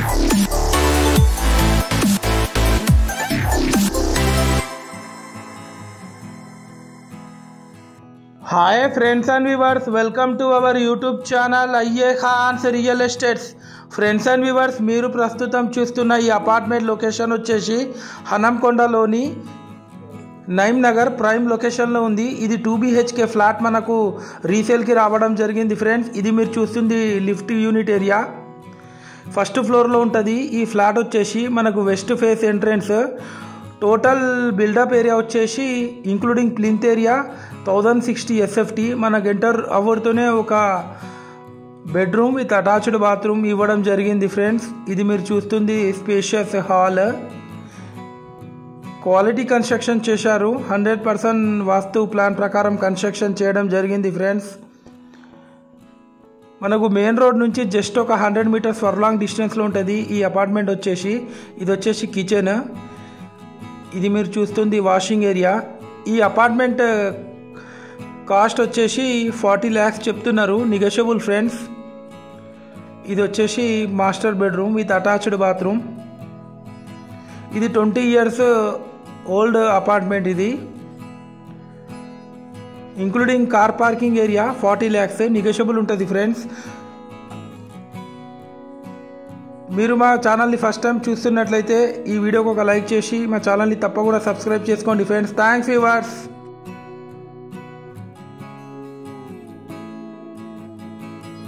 Hi friends and viewers, welcome to our YouTube channel IA Khans Real Estates. Friends and viewers, మీరు ప్రస్తుతం చూస్తున్న ఈ apartment location వచ్చేసి హనంకొండలోని నైమ్ Nagar prime లొకేషన్లో ఉంది. ఇది 2 BHK ఫ్లాట్ మనకు రీసేల్కి రావడం జరిగింది. ఫ్రెండ్స్, ఇది మీరు చూస్తుంది లిఫ్ట్ యూనిట్ ఏరియా, ఫస్ట్ ఫ్లోర్లో ఉంటుంది. ఈ ఫ్లాట్ వచ్చేసి మనకు west face entrance. Total buildup area వచ్చేసి ఇంక్లూడింగ్ ప్లింత్ ఏరియా 1060 SFT. మనకు ఎంటర్ అవ్వడుతూనే ఒక బెడ్రూమ్ విత్ అటాచ్డ్ బాత్రూమ్ ఇవ్వడం జరిగింది. ఫ్రెండ్స్, ఇది మీరు చూస్తుంది స్పేషియస్ హాల్. క్వాలిటీ కన్స్ట్రక్షన్ చేశారు. 100% వాస్తు ప్లాన్ ప్రకారం కన్స్ట్రక్షన్ చేయడం జరిగింది. ఫ్రెండ్స్, మనకు మెయిన్ రోడ్ నుంచి జస్ట్ ఒక 100 మీటర్స్ ఫర్లాంగ్ డిస్టెన్స్లో ఉంటుంది ఈ అపార్ట్మెంట్ వచ్చేసి. ఇది వచ్చేసి కిచెన్. ఇది మీరు చూస్తుంది వాషింగ్ ఏరియా. ఈ అపార్ట్మెంట్ కాస్ట్ వచ్చేసి 40 lakhs చెప్తున్నారు, నెగోషియబుల్. ఫ్రెండ్స్, ఇది వచ్చేసి master bedroom with attached bathroom. ఇది 20 years ఓల్డ్ అపార్ట్మెంట్. ఇది including car parking area 40 lakhs negotiable ఉంటుంది. ఫ్రెండ్స్, మీరు మా ఛానల్ని ఫస్ట్ టైం చూస్తున్నట్లయితే ఈ వీడియోకి ఒక లైక్ చేసి మా ఛానల్ని తప్పకుండా సబ్స్క్రైబ్ చేసుకోండి. Friends, thanks viewers.